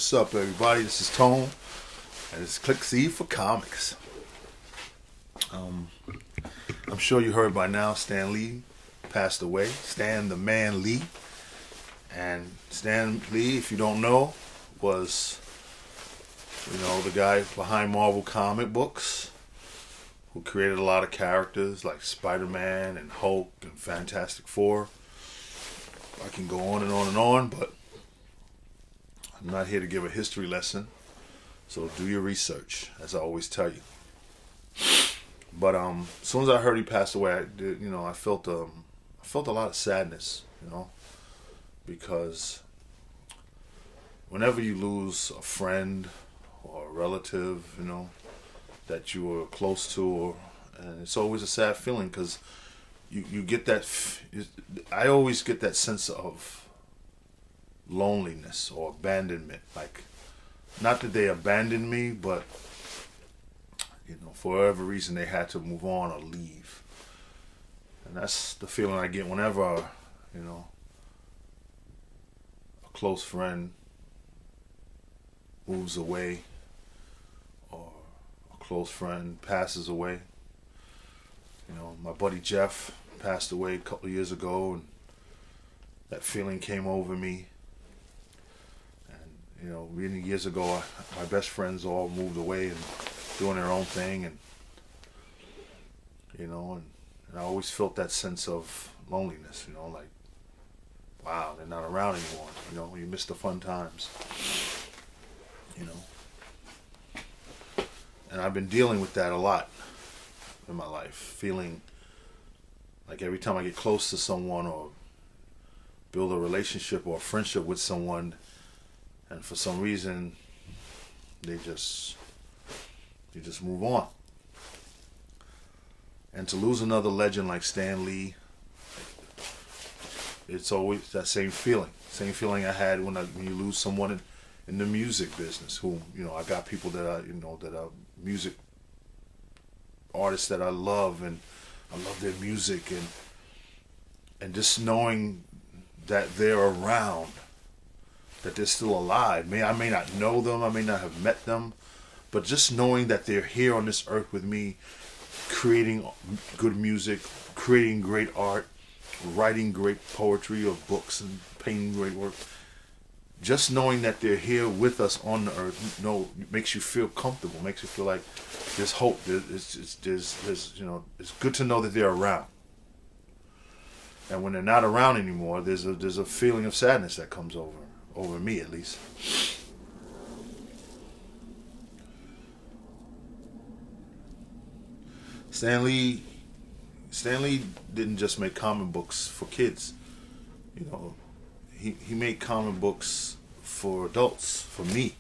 What's up, everybody? This is Tone, and it's Click C for Comics. I'm sure you heard by now, Stan Lee passed away. Stan the Man Lee. And Stan Lee, if you don't know, was, the guy behind Marvel comic books, who created a lot of characters like Spider-Man and Hulk and Fantastic Four. I can go on and on and on, but I'm not here to give a history lesson, so do your research, as I always tell you. But as soon as I heard he passed away, I felt a lot of sadness, because whenever you lose a friend or a relative, that you were close to, and it's always a sad feeling because you get that. I always get that sense of loneliness or abandonment, like not that they abandoned me, but for whatever reason they had to move on or leave. And that's the feeling I get whenever a close friend moves away or a close friend passes away. My buddy Jeff passed away a couple of years ago, and that feeling came over me. Many years ago, my best friends all moved away and doing their own thing, and I always felt that sense of loneliness. Like, wow, they're not around anymore. You miss the fun times. And I've been dealing with that a lot in my life, feeling like every time I get close to someone or build a relationship or a friendship with someone, and for some reason they just move on. And to lose another legend like Stan Lee, it's always that same feeling I had when you lose someone in the music business. Who I got people that are music artists that I love, and I love their music, and just knowing that they're around, that they're still alive. I may not know them, I may not have met them, but just knowing that they're here on this earth with me, creating good music, creating great art, writing great poetry or books, and painting great work. Just knowing that they're here with us on the earth, makes you feel comfortable, makes you feel like there's hope. It's good to know that they're around. And when they're not around anymore, there's a feeling of sadness that comes over me, at least. Stan Lee didn't just make comic books for kids. He made comic books for adults, for me.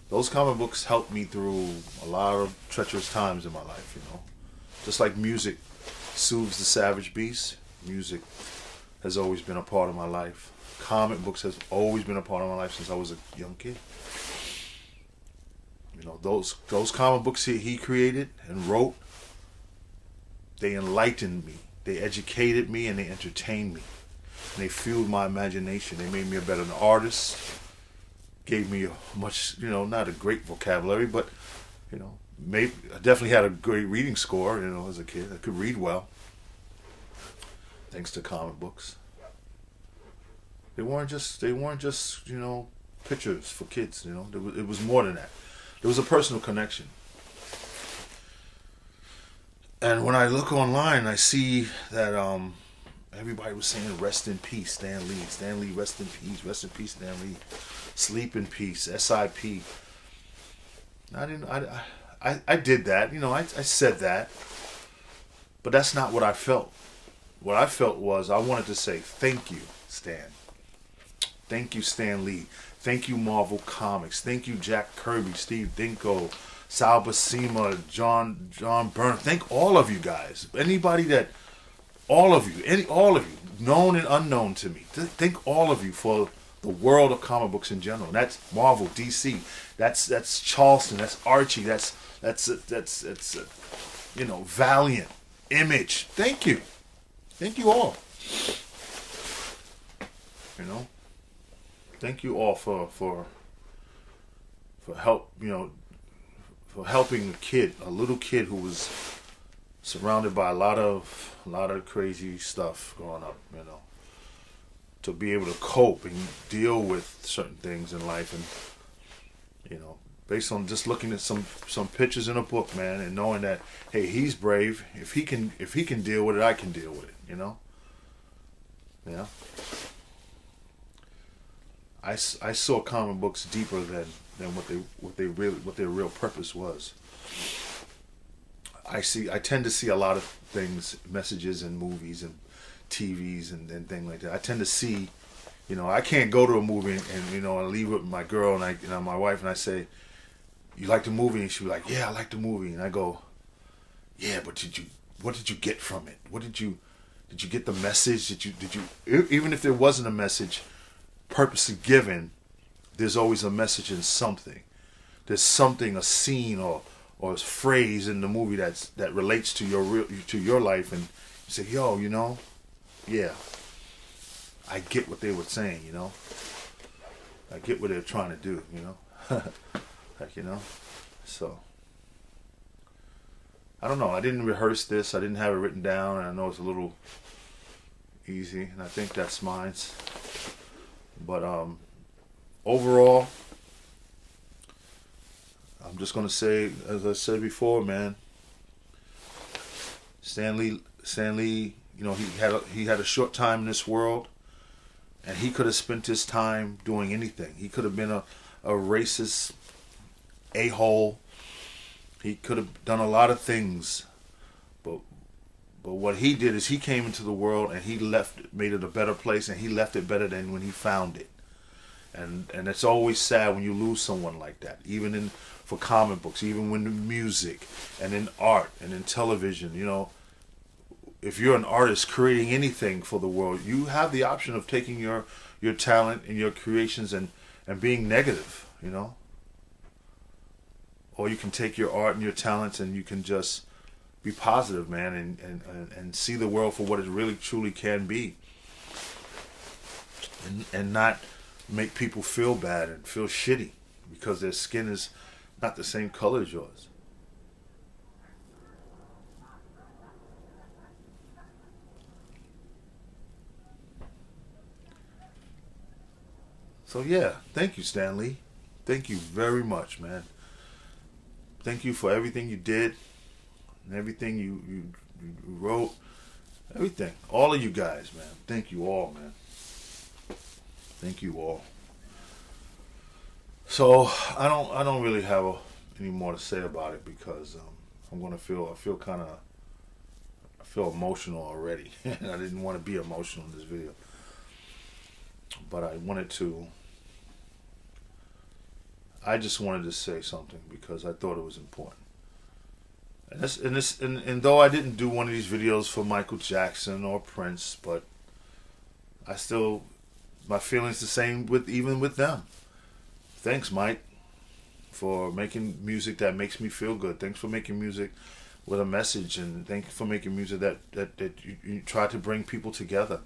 Those comic books helped me through a lot of treacherous times in my life, Just like music soothes the savage beast, music has always been a part of my life. Comic books has always been a part of my life since I was a young kid. Those comic books he created and wrote, they enlightened me, they educated me, and they entertained me. And they fueled my imagination. They made me a better artist, gave me a much, not a great vocabulary, but, I definitely had a great reading score, as a kid. I could read well, thanks to comic books. They weren't just pictures for kids, it was more than that. There was a personal connection. And when I look online, I see that everybody was saying, rest in peace, Stan Lee. Stan Lee, rest in peace, Stan Lee. Sleep in peace, SIP. I did that, I said that. But that's not what I felt. What I felt was I wanted to say, thank you, Stan. Thank you, Stan Lee. Thank you, Marvel Comics. Thank you, Jack Kirby, Steve Ditko, Sal Buscema, John Byrne. Thank all of you guys. All of you, known and unknown to me. Thank all of you for the world of comic books in general. And that's Marvel, DC. That's Charleston. That's Archie. That's Valiant, Image. Thank you. Thank you all. Thank you all for help, for helping a little kid who was surrounded by a lot of crazy stuff growing up, to be able to cope and deal with certain things in life, and based on just looking at some pictures in a book, man, and knowing that, hey, he's brave. If he can deal with it, I can deal with it. Yeah. I saw comic books deeper than what their real purpose was. I tend to see a lot of things, messages in movies and TVs and things like that. I tend to see, I can't go to a movie and I leave with my girl and my wife, and I say, "You like the movie?" And she'll be like, "Yeah, I like the movie." And I go, "Yeah, but what did you get from it? Did you get the message? Did you even if there wasn't a message purposely given, there's always a message in something. There's something, a scene or a phrase in the movie that relates to your life, and you say, yo, yeah, I get what they were saying, I get what they're trying to do, so I don't know. I didn't rehearse this. I didn't have it written down, and I know it's a little easy, and I think that's mine. But overall, I'm just gonna say, as I said before, man, Stan Lee, he had a short time in this world, and he could have spent his time doing anything. He could have been a racist a-hole. He could have done a lot of things, but what he did is he came into the world and he made it a better place, and he left it better than when he found it. And it's always sad when you lose someone like that, even for comic books, even when in music and in art and in television. If you're an artist creating anything for the world, you have the option of taking your talent and your creations and being negative, or you can take your art and your talents and you can just be positive, man, and see the world for what it really truly can be, and not make people feel bad and feel shitty because their skin is not the same color as yours. So yeah, thank you, Stan Lee. Thank you very much, man. Thank you for everything you did and everything you wrote, everything. All of you guys, man. Thank you all, man. Thank you all. So I don't really have any more to say about it because I feel emotional already. And I didn't want to be emotional in this video, but I just wanted to say something because I thought it was important. And though I didn't do one of these videos for Michael Jackson or Prince, but my feelings the same even with them. Thanks, Mike, for making music that makes me feel good. Thanks for making music with a message, and thank you for making music that you try to bring people together.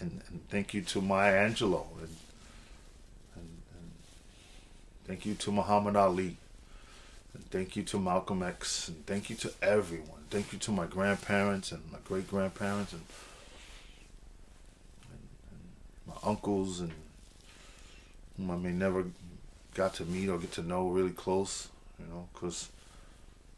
And thank you to Maya Angelou, and thank you to Muhammad Ali, and thank you to Malcolm X, and thank you to everyone. Thank you to my grandparents and my great grandparents and my uncles, and whom I may never got to meet or get to know really close, because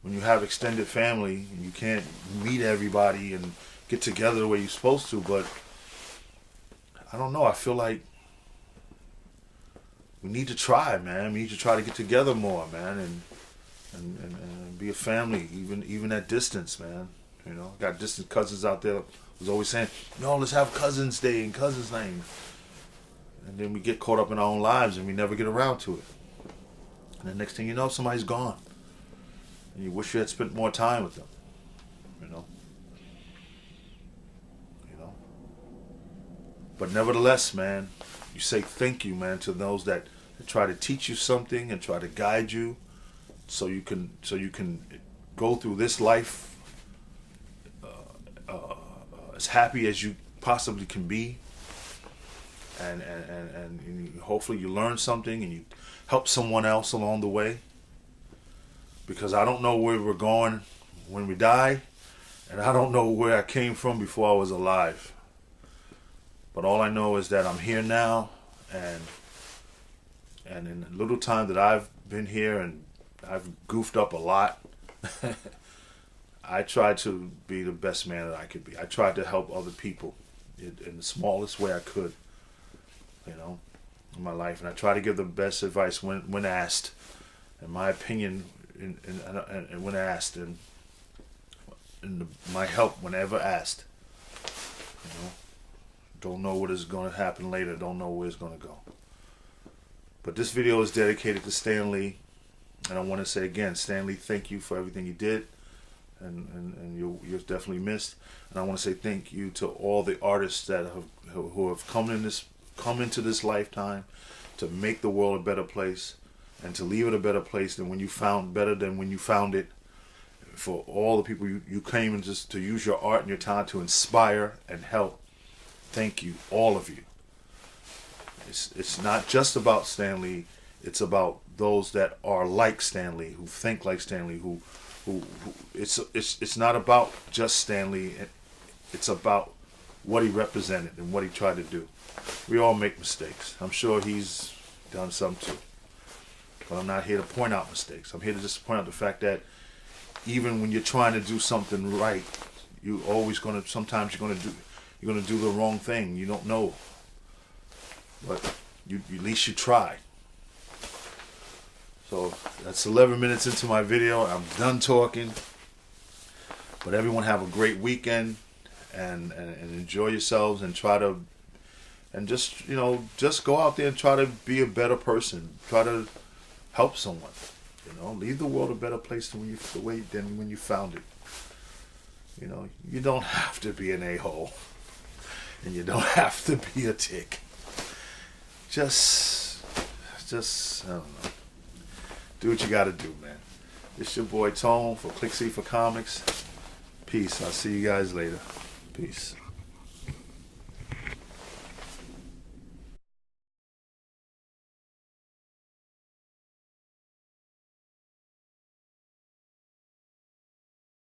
when you have extended family, you can't meet everybody and get together the way you're supposed to, but I don't know, I feel like we need to try, man. We need to try to get together more, man, and be a family, even at distance, man. I got distant cousins out there who's always saying, "No, let's have Cousins Day and Cousins Night." And then we get caught up in our own lives and we never get around to it. And the next thing you know, somebody's gone. And you wish you had spent more time with them. But nevertheless, man, you say thank you, man, to those that try to teach you something and try to guide you so you can go through this life as happy as you possibly can be. And hopefully you learn something and you help someone else along the way, because I don't know where we're going when we die, and I don't know where I came from before I was alive. But all I know is that I'm here now, and in the little time that I've been here, and I've goofed up a lot, I tried to be the best man that I could be. I tried to help other people in the smallest way I could, you know, in my life. And I try to give the best advice when asked, in my opinion, and when asked, and my help whenever asked. You know, don't know what is going to happen later. Don't know where it's going to go. But this video is dedicated to Stan Lee. And I want to say again, Stan Lee, thank you for everything you did. And you're definitely missed. And I want to say thank you to all the artists that who have come into this lifetime to make the world a better place, and to leave it a better place than when you found it. For all the people you came and just to use your art and your talent to inspire and help. Thank you, all of you. It's not just about Stan Lee. It's about those that are like Stan Lee, who think like Stan Lee, who it's not about just Stan Lee. It's about what he represented and what he tried to do. We all make mistakes. I'm sure he's done some too. But I'm not here to point out mistakes. I'm here to just point out the fact that even when you're trying to do something right, sometimes you're gonna do the wrong thing. You don't know, but at least you try. So that's 11 minutes into my video. I'm done talking. But everyone have a great weekend, and enjoy yourselves, and just go out there and try to be a better person. Try to help someone. You know, leave the world a better place than when you found it. You know, you don't have to be an a-hole, and you don't have to be a tick. Just I don't know. Do what you gotta do, man. It's your boy Tone for C4C Comics. Peace. I'll see you guys later. Peace.